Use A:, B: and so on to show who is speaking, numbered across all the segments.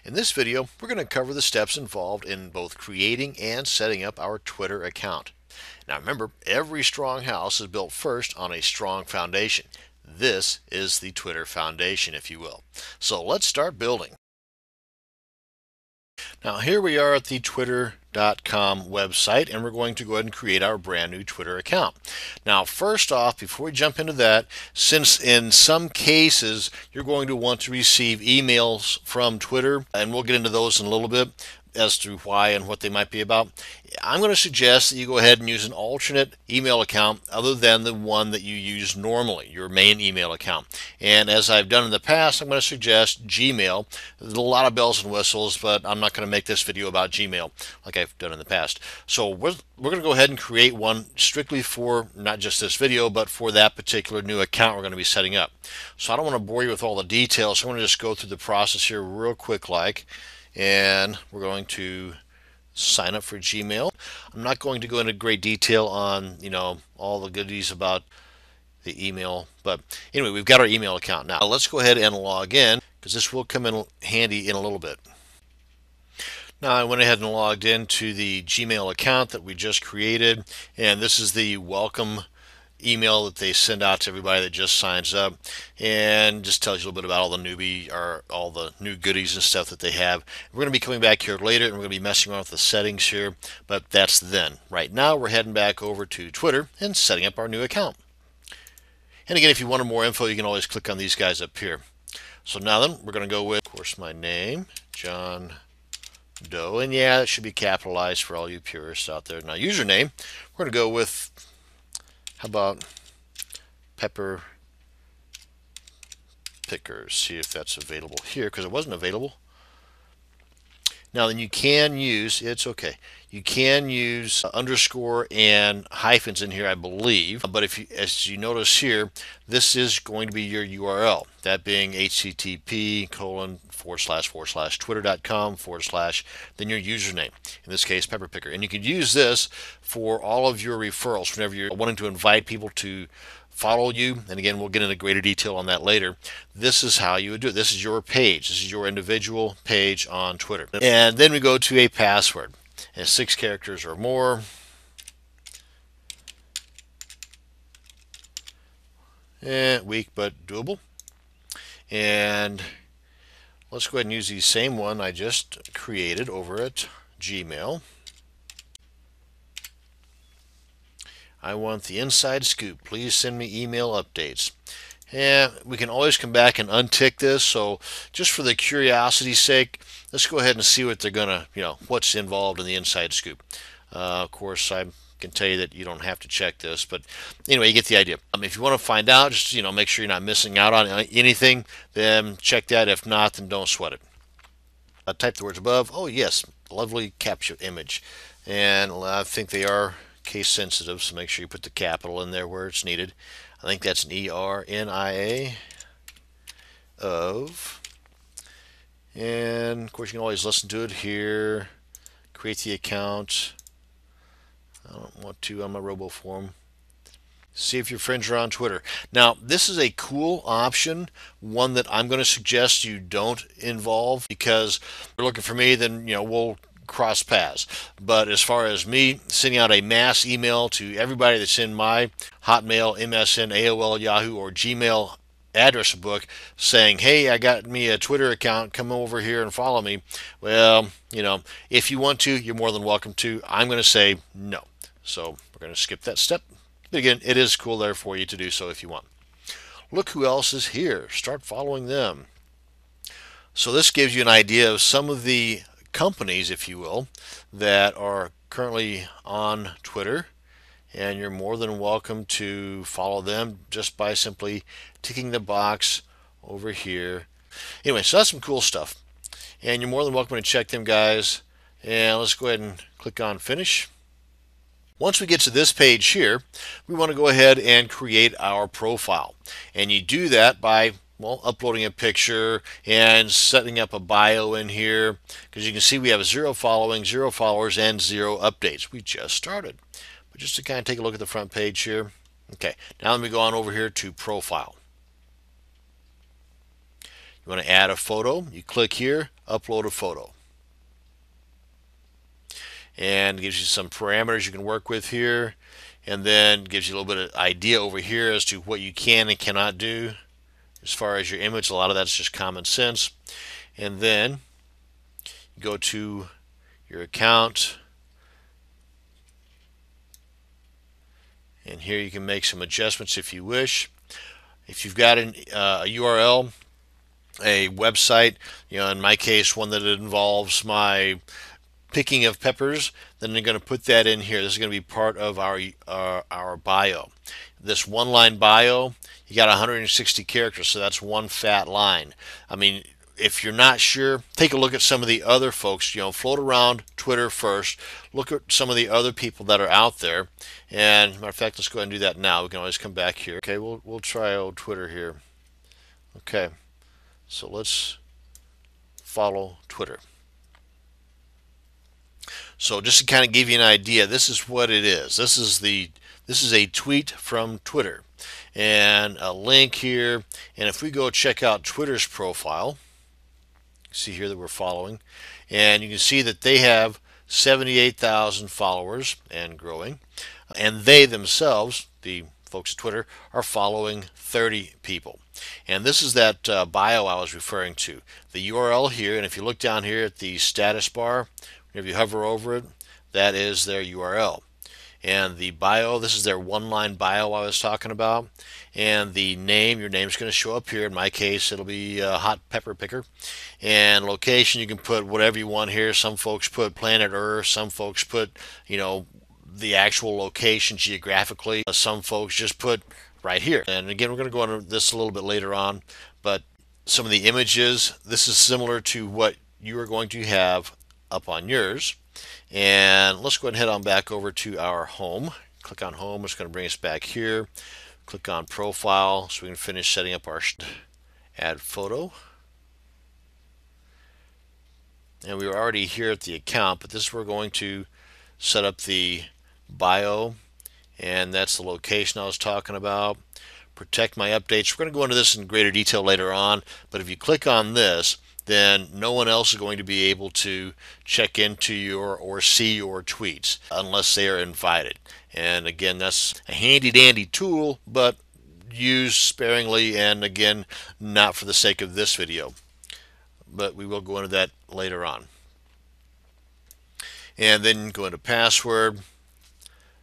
A: In this video, we're going to cover the steps involved in both creating and setting up our Twitter account. Now remember, every strong house is built first on a strong foundation. This is the Twitter foundation, if you will. So let's start building. Now here we are at the twitter.com website, and we're going to go ahead and create our brand new Twitter account. Now first off, before we jump into that, since in some cases you're going to want to receive emails from Twitter, and we'll get into those in a little bit as to why and what they might be about, I'm going to suggest that you go ahead and use an alternate email account other than the one that you use normally, your main email account. And as I've done in the past, I'm going to suggest Gmail. There's a lot of bells and whistles, but I'm not going to make this video about Gmail like I've done in the past. So we're going to go ahead and create one strictly for not just this video, but for that particular new account we're going to be setting up. So I don't want to bore you with all the details, so I'm going to just go through the process here real quick and we're going to sign up for Gmail. I'm not going to go into great detail on, all the goodies about the email, but anyway, we've got our email account. Now let's go ahead and log in, because this will come in handy in a little bit. Now I went ahead and logged into the Gmail account that we just created, and this is the welcome email that they send out to everybody that just signs up, and just tells you a little bit about all the new goodies and stuff that they have. We're going to be coming back here later, and we're going to be messing around with the settings here, but that's then. Right now we're heading back over to Twitter and setting up our new account. And again, if you wanted more info, you can always click on these guys up here. So now then, we're going to go with, of course, my name, John Doe, and yeah, it should be capitalized for all you purists out there. Now username, we're going to go with, how about Pepper Pickers? See if that's available here, because it wasn't available. Now then, you can use, it's okay, you can use underscore and hyphens in here, I believe. But if you, as you notice here, this is going to be your URL, that being http://twitter.com/ then your username, in this case Pepper Picker. And you can use this for all of your referrals whenever you're wanting to invite people to follow you. And again, we'll get into greater detail on that later. This is how you would do it. This is your page. This is your individual page on Twitter. And then we go to a password. And 6 characters or more. Weak but doable. And let's go ahead and use the same one I just created over at Gmail. I want the inside scoop. Please send me email updates. And we can always come back and untick this. So just for the curiosity's sake, let's go ahead and see what they're gonna, what's involved in the inside scoop. Of course, I can tell you that you don't have to check this, but anyway, you get the idea. If you want to find out, just make sure you're not missing out on anything. Then check that. If not, then don't sweat it. Type the words above. Oh yes, lovely capture image, and I think they are case sensitive, so make sure you put the capital in there where it's needed. I think that's an ERNIA of, and of course you can always listen to it here. Create the account. I don't want to on my RoboForm. See if your friends are on Twitter. Now this is a cool option, one that I'm going to suggest you don't involve, because if you're looking for me, then we'll cross paths. But as far as me sending out a mass email to everybody that's in my Hotmail, MSN, AOL, Yahoo, or Gmail address book saying, hey, I got me a Twitter account, come over here and follow me, well, if you want to, you're more than welcome to. I'm going to say no. So we're going to skip that step. But again, it is cool there for you to do so if you want. Look who else is here. Start following them. So this gives you an idea of some of the companies, if you will, that are currently on Twitter, and you're more than welcome to follow them just by simply ticking the box over here. Anyway, so that's some cool stuff, and you're more than welcome to check them, guys. And let's go ahead and click on finish. Once we get to this page here, we want to go ahead and create our profile, and you do that by uploading a picture and setting up a bio in here, because you can see we have 0 following, 0 followers, and 0 updates. We just started. But just to kind of take a look at the front page here. Okay, now let me go on over here to profile. You want to add a photo, you click here, upload a photo. And gives you some parameters you can work with here, and then gives you a little bit of idea over here as to what you can and cannot do as far as your image. A lot of that's just common sense. And then go to your account, and here you can make some adjustments if you wish. If you've got a URL, a website, in my case, one that involves my picking of peppers, then they're going to put that in here. This is going to be part of our bio. This one-line bio, you got 160 characters, so that's one fat line. I mean, if you're not sure, take a look at some of the other folks. Float around Twitter first. Look at some of the other people that are out there. And matter of fact, let's go ahead and do that now. We can always come back here. Okay, we'll try old Twitter here. Okay, so let's follow Twitter. So just to kind of give you an idea, this is what it is. This is a tweet from Twitter, and a link here. And if we go check out Twitter's profile, see here that we're following, and you can see that they have 78,000 followers and growing, and they themselves, the folks at Twitter, are following 30 people. And this is that bio I was referring to. The URL here, and if you look down here at the status bar, if you hover over it, that is their URL. And the bio, this is their one-line bio I was talking about. And the name, your name's going to show up here. In my case, it'll be Hot Pepper Picker. And location, you can put whatever you want here. Some folks put planet Earth. Some folks put, the actual location geographically. Some folks just put right here. And again, we're going to go into this a little bit later on. But some of the images, this is similar to what you are going to have up on yours. And let's go ahead and head on back over to our home. Click on home. It's going to bring us back here. Click on profile so we can finish setting up our add photo. And we were already here at the account, but this is where we're going to set up the bio, and that's the location I was talking about. Protect my updates. We're going to go into this in greater detail later on, but if you click on this, then no one else is going to be able to check into your or see your tweets unless they are invited. And again, that's a handy dandy tool, but used sparingly, and again, not for the sake of this video. But we will go into that later on. And then go into password.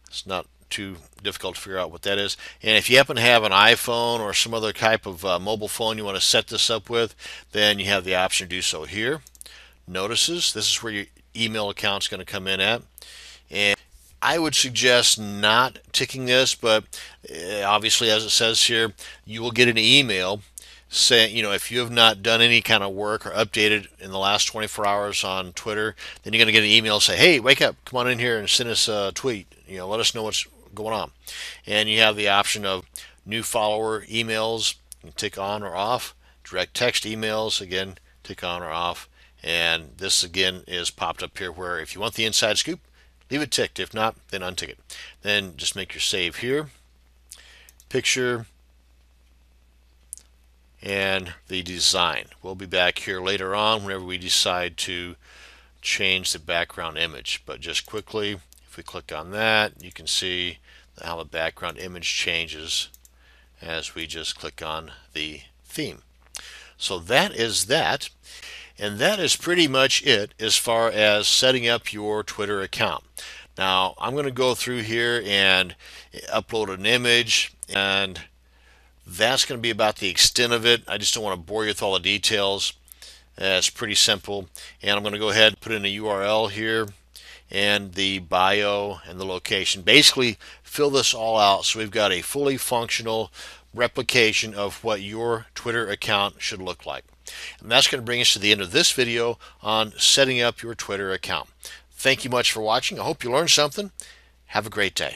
A: It's not too difficult to figure out what that is. And if you happen to have an iPhone or some other type of mobile phone you want to set this up with, then you have the option to do so here. Notices, this is where your email account is going to come in at. And I would suggest not ticking this, but obviously, as it says here, you will get an email saying, if you have not done any kind of work or updated in the last 24 hours on Twitter, then you're going to get an email say, hey, wake up, come on in here and send us a tweet. Let us know what's going on. And you have the option of new follower emails, you can tick on or off. Direct text emails, again, tick on or off. And this again is popped up here where if you want the inside scoop, leave it ticked. If not, then untick it. Then just make your save here. Picture and the design. We'll be back here later on whenever we decide to change the background image. But just quickly, if we click on that, you can see how the background image changes as we just click on the theme. So that is that, and that is pretty much it as far as setting up your Twitter account. Now I'm going to go through here and upload an image, and that's going to be about the extent of it. I just don't want to bore you with all the details. It's pretty simple, and I'm going to go ahead and put in a URL here and the bio and the location. Basically fill this all out so we've got a fully functional replication of what your Twitter account should look like. And that's going to bring us to the end of this video on setting up your Twitter account. Thank you much for watching. I hope you learned something. Have a great day.